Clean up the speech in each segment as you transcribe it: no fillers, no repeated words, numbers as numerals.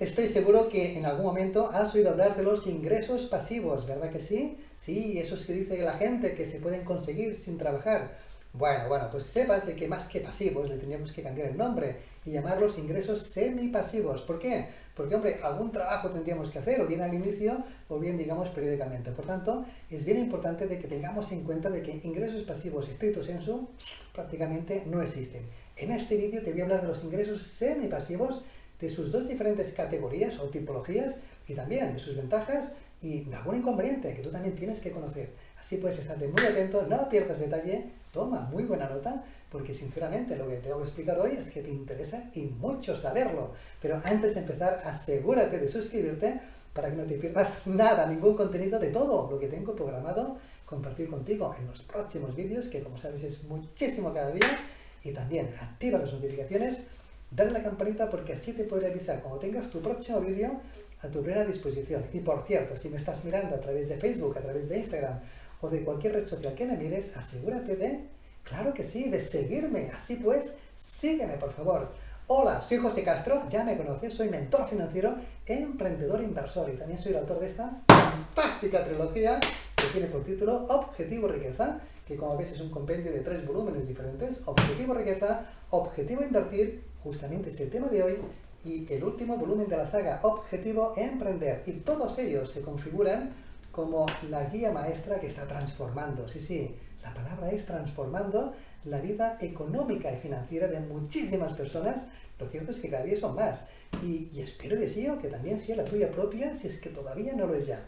Estoy seguro que en algún momento has oído hablar de los ingresos pasivos, ¿verdad que sí? Sí, esos que dice la gente que se pueden conseguir sin trabajar. Bueno, pues sepas de que más que pasivos le teníamos que cambiar el nombre y llamarlos ingresos semipasivos. ¿Por qué? Porque, hombre, algún trabajo tendríamos que hacer, o bien al inicio, o bien, digamos, periódicamente. Por tanto, es bien importante de que tengamos en cuenta de que ingresos pasivos stricto sensu prácticamente no existen. En este vídeo te voy a hablar de los ingresos semipasivos, de sus dos diferentes categorías o tipologías y también de sus ventajas y de algún inconveniente que tú también tienes que conocer. Así pues, estate muy atento, no pierdas detalle, toma muy buena nota, porque sinceramente lo que te tengo que explicar hoy es que te interesa y mucho saberlo. Pero antes de empezar, asegúrate de suscribirte para que no te pierdas nada, ningún contenido de todo lo que tengo programado compartir contigo en los próximos vídeos, que como sabes es muchísimo cada día. Y también activa las notificaciones, dale a la campanita porque así te podré avisar cuando tengas tu próximo vídeo a tu plena disposición. Y por cierto, si me estás mirando a través de Facebook, a través de Instagram o de cualquier red social que me mires, asegúrate de, claro que sí, de seguirme. Así pues, sígueme por favor. Hola, soy José Castro, ya me conoces, soy mentor financiero, emprendedor inversor y también soy el autor de esta fantástica trilogía que tiene por título Objetivo Riqueza, que como ves es un compendio de 3 volúmenes diferentes. Objetivo Riqueza, Objetivo Invertir, justamente es el tema de hoy, y el último volumen de la saga, Objetivo Emprender. Y todos ellos se configuran como la guía maestra que está transformando, sí, la palabra es transformando la vida económica y financiera de muchísimas personas. Lo cierto es que cada día son más. Y espero y deseo que también sea la tuya propia, si es que todavía no lo es ya.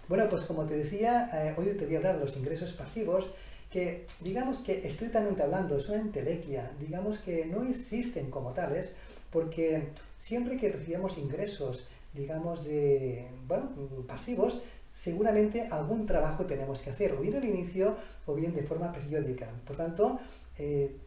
Bueno, pues como te decía, hoy te voy a hablar de los ingresos pasivos, que digamos que estrictamente hablando es una entelequia, digamos que no existen como tales, porque siempre que recibamos ingresos, digamos, pasivos, seguramente algún trabajo tenemos que hacer, o bien al inicio, o bien de forma periódica. Por tanto,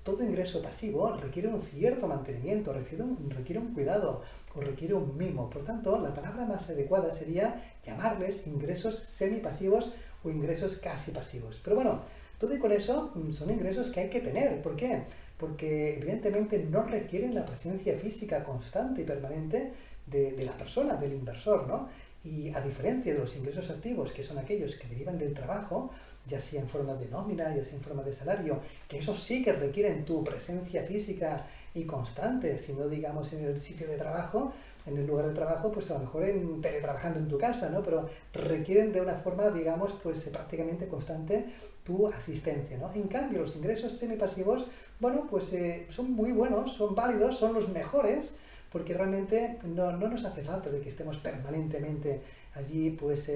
todo ingreso pasivo requiere un cierto mantenimiento, requiere un cuidado, o requiere un mimo. Por tanto, la palabra más adecuada sería llamarles ingresos semipasivos o ingresos casi pasivos. Pero bueno, todo y con eso son ingresos que hay que tener. ¿Por qué? Porque evidentemente no requieren la presencia física constante y permanente de la persona, del inversor, ¿no? Y a diferencia de los ingresos activos, que son aquellos que derivan del trabajo, ya sea en forma de nómina, ya sea en forma de salario, que esos sí que requieren tu presencia física y constante, si no digamos en el sitio de trabajo, en el lugar de trabajo, pues a lo mejor teletrabajando en tu casa, ¿no? Pero requieren de una forma, digamos, pues prácticamente constante tu asistencia, ¿no? En cambio, los ingresos semipasivos, bueno, pues son muy buenos, son válidos, son los mejores, porque realmente no nos hace falta de que estemos permanentemente allí, pues,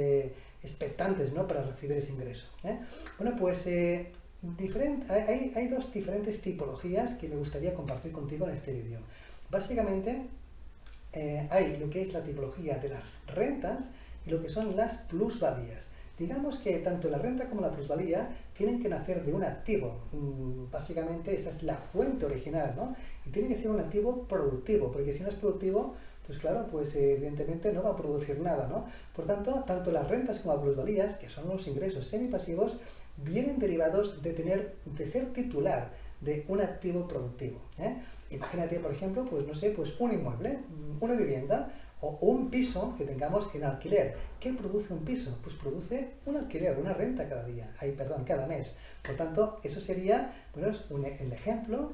expectantes, ¿no?, para recibir ese ingreso, ¿eh? Bueno, pues hay dos diferentes tipologías que me gustaría compartir contigo en este vídeo. Básicamente, hay lo que es la tipología de las rentas y lo que son las plusvalías. Digamos que tanto la renta como la plusvalía tienen que nacer de un activo. Básicamente esa es la fuente original, ¿no? Y tiene que ser un activo productivo, porque si no es productivo, pues claro, pues evidentemente no va a producir nada, ¿no? Por tanto, tanto las rentas como las plusvalías, que son los ingresos semipasivos, vienen derivados de ser titular de un activo productivo, ¿eh? Imagínate, por ejemplo, pues no sé, pues un inmueble, una vivienda o un piso que tengamos en alquiler. ¿Qué produce un piso? Pues produce un alquiler, una renta cada mes. Por tanto, eso sería, bueno, el ejemplo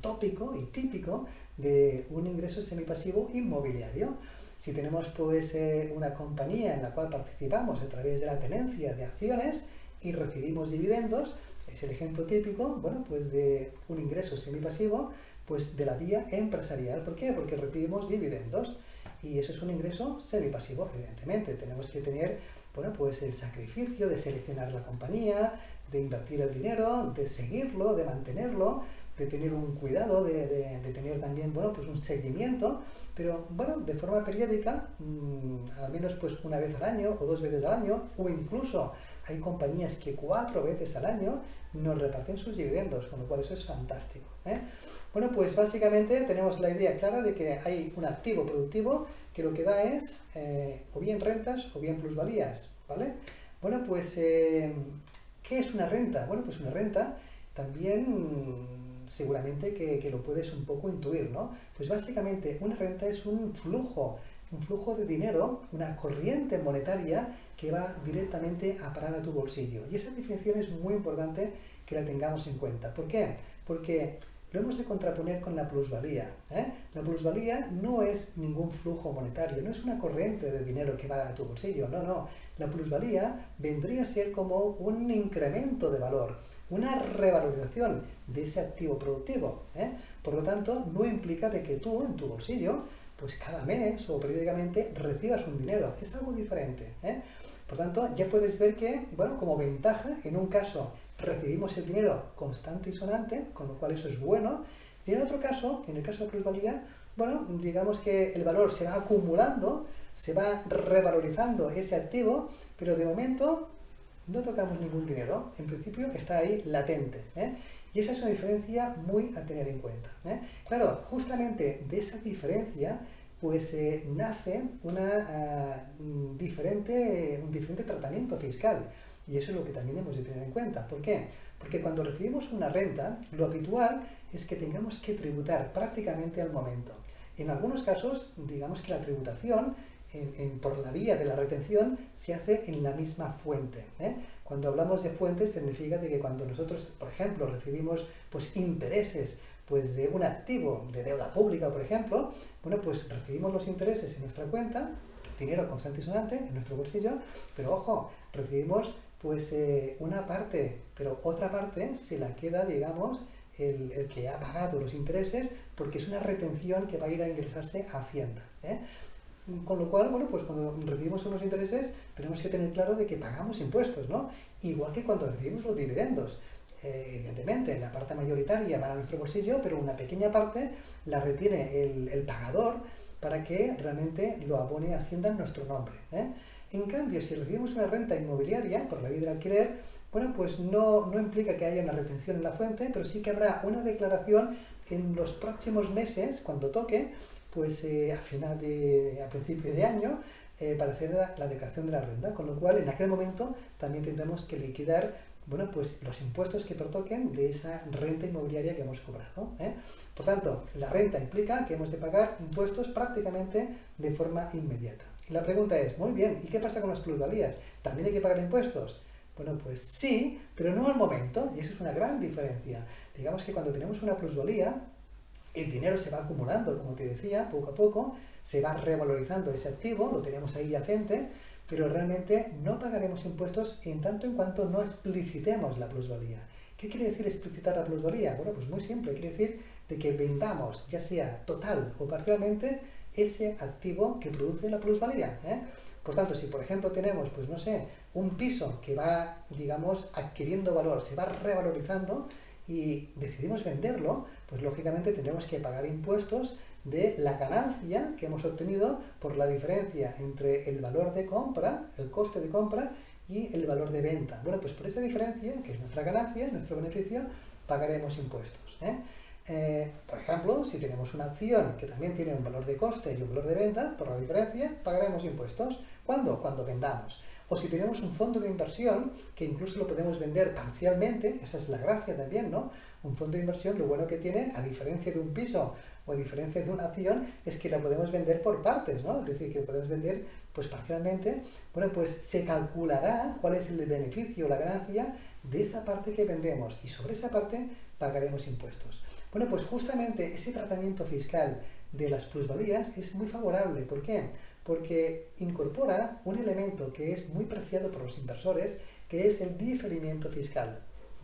tópico y típico de un ingreso semipasivo inmobiliario. Si tenemos pues una compañía en la cual participamos a través de la tenencia de acciones y recibimos dividendos, es el ejemplo típico, bueno, pues de un ingreso semipasivo, pues de la vía empresarial. ¿Por qué? Porque recibimos dividendos y eso es un ingreso semipasivo. Evidentemente tenemos que tener, bueno, pues el sacrificio de seleccionar la compañía, de invertir el dinero, de seguirlo, de mantenerlo, de tener un cuidado, de tener también, bueno, pues un seguimiento, pero bueno, de forma periódica, al menos pues una vez al año o 2 veces al año, o incluso hay compañías que 4 veces al año nos reparten sus dividendos, con lo cual eso es fantástico, ¿eh? Bueno, pues básicamente tenemos la idea clara de que hay un activo productivo que lo que da es o bien rentas o bien plusvalías, ¿vale? Bueno, pues ¿qué es una renta? Bueno, pues una renta también seguramente que lo puedes un poco intuir, ¿no? Pues básicamente una renta es un flujo un flujo de dinero, una corriente monetaria que va directamente a parar a tu bolsillo. Y esa definición es muy importante que la tengamos en cuenta. ¿Por qué? Porque lo hemos de contraponer con la plusvalía. La plusvalía no es ningún flujo monetario, no es una corriente de dinero que va a tu bolsillo, no. La plusvalía vendría a ser como un incremento de valor, una revalorización de ese activo productivo. Por lo tanto, no implica de que tú, en tu bolsillo, pues cada mes o periódicamente recibas un dinero. Es algo diferente. Por tanto, ya puedes ver que, bueno, como ventaja, en un caso recibimos el dinero constante y sonante, con lo cual eso es bueno, y en otro caso, en el caso de plusvalía, bueno, digamos que el valor se va acumulando, se va revalorizando ese activo, pero de momento no tocamos ningún dinero, en principio está ahí latente. Y esa es una diferencia muy a tener en cuenta. Claro, justamente de esa diferencia pues nace un diferente tratamiento fiscal. Y eso es lo que también hemos de tener en cuenta. ¿Por qué? Porque cuando recibimos una renta, lo habitual es que tengamos que tributar prácticamente al momento. En algunos casos, digamos que la tributación por la vía de la retención se hace en la misma fuente. Cuando hablamos de fuentes significa de que cuando nosotros, por ejemplo, recibimos pues intereses pues de un activo de deuda pública, por ejemplo, bueno, pues recibimos los intereses en nuestra cuenta, dinero constante y sonante en nuestro bolsillo, pero ojo, recibimos pues una parte, pero otra parte se la queda, digamos, el que ha pagado los intereses, porque es una retención que va a ir a ingresarse a Hacienda. Con lo cual, bueno, pues cuando recibimos unos intereses tenemos que tener claro de que pagamos impuestos, ¿no? Igual que cuando recibimos los dividendos. Evidentemente, la parte mayoritaria va a nuestro bolsillo, pero una pequeña parte la retiene el pagador para que realmente lo abone Hacienda en nuestro nombre. En cambio, si recibimos una renta inmobiliaria por la vía del alquiler, bueno, pues no implica que haya una retención en la fuente, pero sí que habrá una declaración en los próximos meses, cuando toque, pues a principio de año, para hacer la declaración de la renta, con lo cual en aquel momento también tendremos que liquidar, bueno, pues los impuestos que pertoquen de esa renta inmobiliaria que hemos cobrado. Por tanto, la renta implica que hemos de pagar impuestos prácticamente de forma inmediata. Y la pregunta es, muy bien, ¿y qué pasa con las plusvalías? ¿También hay que pagar impuestos? Bueno, pues sí, pero no al momento, y eso es una gran diferencia. Digamos que cuando tenemos una plusvalía, el dinero se va acumulando, como te decía, poco a poco, se va revalorizando ese activo, lo tenemos ahí yacente, pero realmente no pagaremos impuestos en tanto en cuanto no explicitemos la plusvalía. ¿Qué quiere decir explicitar la plusvalía? Bueno, pues muy simple, quiere decir de que vendamos, ya sea total o parcialmente, ese activo que produce la plusvalía. Por tanto, si por ejemplo tenemos, pues no sé, un piso que va, digamos, adquiriendo valor, se va revalorizando y decidimos venderlo, pues lógicamente tendremos que pagar impuestos de la ganancia que hemos obtenido por la diferencia entre el valor de compra, el coste de compra y el valor de venta. Bueno, pues por esa diferencia, que es nuestra ganancia, nuestro beneficio, pagaremos impuestos. Por ejemplo, si tenemos una acción que también tiene un valor de coste y un valor de venta, por la diferencia pagaremos impuestos. ¿Cuándo? Cuando vendamos. O si tenemos un fondo de inversión, que incluso lo podemos vender parcialmente, esa es la gracia también, ¿no? Un fondo de inversión, lo bueno que tiene, a diferencia de un piso o a diferencia de una acción, es que la podemos vender por partes, ¿no? Es decir, que lo podemos vender pues parcialmente. Bueno, pues se calculará cuál es el beneficio o la ganancia de esa parte que vendemos y sobre esa parte pagaremos impuestos. Bueno, pues justamente ese tratamiento fiscal de las plusvalías es muy favorable. ¿Por qué? Porque incorpora un elemento que es muy preciado por los inversores, que es el diferimiento fiscal.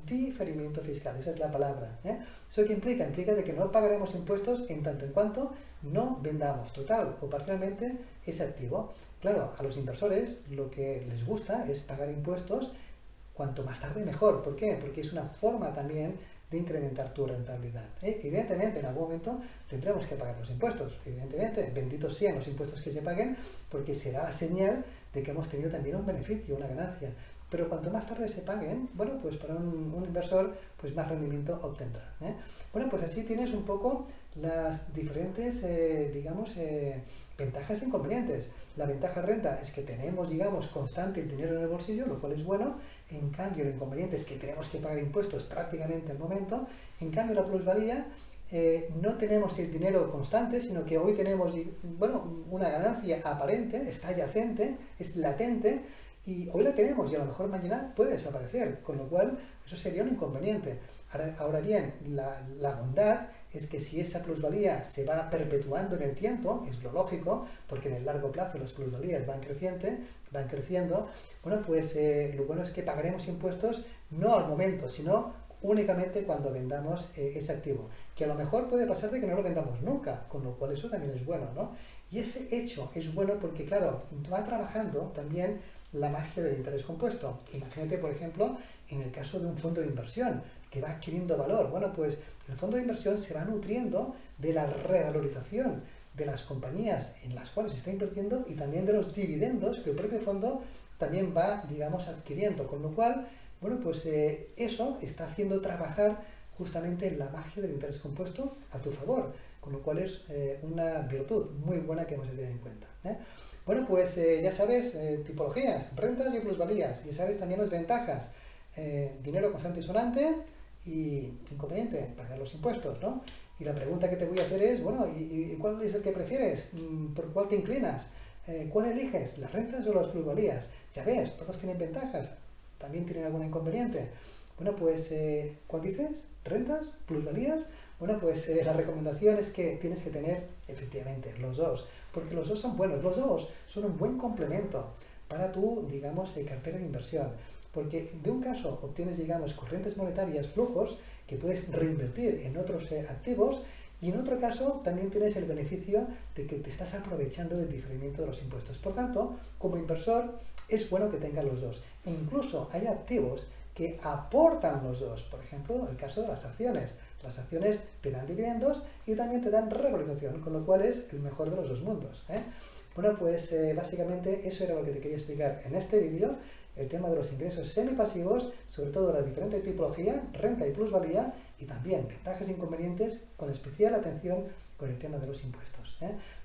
Diferimiento fiscal, esa es la palabra. ¿Eso qué implica? Implica de que no pagaremos impuestos en tanto en cuanto no vendamos total o parcialmente ese activo. Claro, a los inversores lo que les gusta es pagar impuestos cuanto más tarde mejor. ¿Por qué? Porque es una forma también de incrementar tu rentabilidad. Evidentemente, en algún momento tendremos que pagar los impuestos. Evidentemente, benditos sean los impuestos que se paguen, porque será la señal de que hemos tenido también un beneficio, una ganancia. Pero cuanto más tarde se paguen, bueno, pues para un inversor, pues más rendimiento obtendrá. Bueno, pues así tienes un poco las diferentes, ventajas e inconvenientes. La ventaja renta es que tenemos, digamos, constante el dinero en el bolsillo, lo cual es bueno. En cambio, el inconveniente es que tenemos que pagar impuestos prácticamente al momento. En cambio, la plusvalía no tenemos el dinero constante, sino que hoy tenemos, bueno, una ganancia aparente, está yacente, es latente, y hoy la tenemos y a lo mejor mañana puede desaparecer, con lo cual eso sería un inconveniente. Ahora bien, la bondad es que si esa plusvalía se va perpetuando en el tiempo, que es lo lógico, porque en el largo plazo las plusvalías van creciendo, bueno, pues lo bueno es que pagaremos impuestos no al momento, sino únicamente cuando vendamos ese activo, que a lo mejor puede pasar de que no lo vendamos nunca, con lo cual eso también es bueno, ¿no? Y ese hecho es bueno porque, claro, va trabajando también la magia del interés compuesto. Imagínate, por ejemplo, en el caso de un fondo de inversión que va adquiriendo valor. Bueno, pues el fondo de inversión se va nutriendo de la revalorización de las compañías en las cuales está invirtiendo y también de los dividendos que el propio fondo también va, digamos, adquiriendo. Con lo cual, bueno, pues eso está haciendo trabajar justamente la magia del interés compuesto a tu favor, con lo cual es una virtud muy buena que hemos de tener en cuenta. Bueno, pues ya sabes, tipologías, rentas y plusvalías, ya sabes también las ventajas, dinero constante y sonante y inconveniente, pagar los impuestos, ¿no? Y la pregunta que te voy a hacer es, bueno, ¿y cuál es el que prefieres? ¿Por cuál te inclinas? ¿Cuál eliges? ¿Las rentas o las plusvalías? Ya ves, todos tienen ventajas, también tienen algún inconveniente. Bueno, pues, ¿cuál dices? ¿Rentas? ¿Plusvalías? Bueno, pues la recomendación es que tienes que tener, efectivamente, los dos, porque los dos son buenos, los dos son un buen complemento para tu, digamos, cartera de inversión, porque de un caso obtienes, digamos, corrientes monetarias, flujos, que puedes reinvertir en otros activos, y en otro caso también tienes el beneficio de que te estás aprovechando del diferimiento de los impuestos. Por tanto, como inversor, es bueno que tengas los dos. E incluso hay activos que aportan los dos. Por ejemplo, el caso de las acciones. Las acciones te dan dividendos y también te dan revalorización, con lo cual es el mejor de los dos mundos. Bueno, pues básicamente eso era lo que te quería explicar en este vídeo, el tema de los ingresos semipasivos, sobre todo la diferente tipología, renta y plusvalía, y también ventajas e inconvenientes, con especial atención con el tema de los impuestos.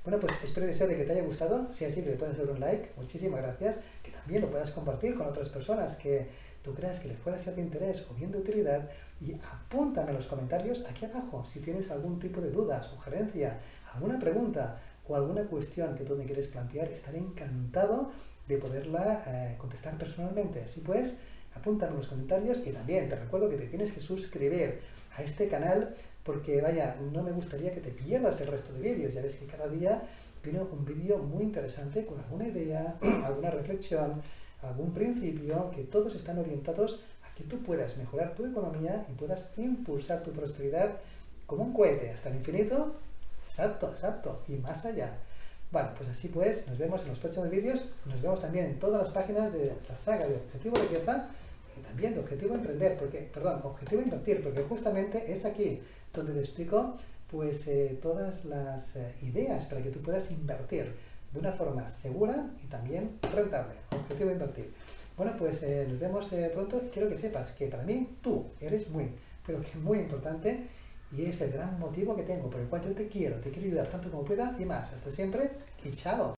Bueno, pues espero y deseo de que te haya gustado. Si así, le puedes dar un like, muchísimas gracias, que también lo puedas compartir con otras personas que tú creas que les pueda ser de interés o bien de utilidad, y apúntame en los comentarios aquí abajo si tienes algún tipo de duda, sugerencia, alguna pregunta o alguna cuestión que tú me quieres plantear. Estaré encantado de poderla contestar personalmente. Así pues, apúntame en los comentarios, y también te recuerdo que te tienes que suscribir a este canal porque, vaya, no me gustaría que te pierdas el resto de vídeos. Ya ves que cada día viene un vídeo muy interesante con alguna idea, alguna reflexión, algún principio, que todos están orientados a que tú puedas mejorar tu economía y puedas impulsar tu prosperidad como un cohete hasta el infinito, exacto, y más allá. Bueno, pues así pues, nos vemos en los próximos vídeos, nos vemos también en todas las páginas de la saga de Objetivo Riqueza y también de Objetivo Emprender, Objetivo Invertir, porque justamente es aquí donde te explico pues todas las ideas para que tú puedas invertir de una forma segura y también rentable. Objetivo Invertir. Bueno, pues nos vemos pronto, y quiero que sepas que para mí tú eres pero que muy importante, y es el gran motivo que tengo, por el cual yo te quiero ayudar tanto como pueda y más. Hasta siempre y chao.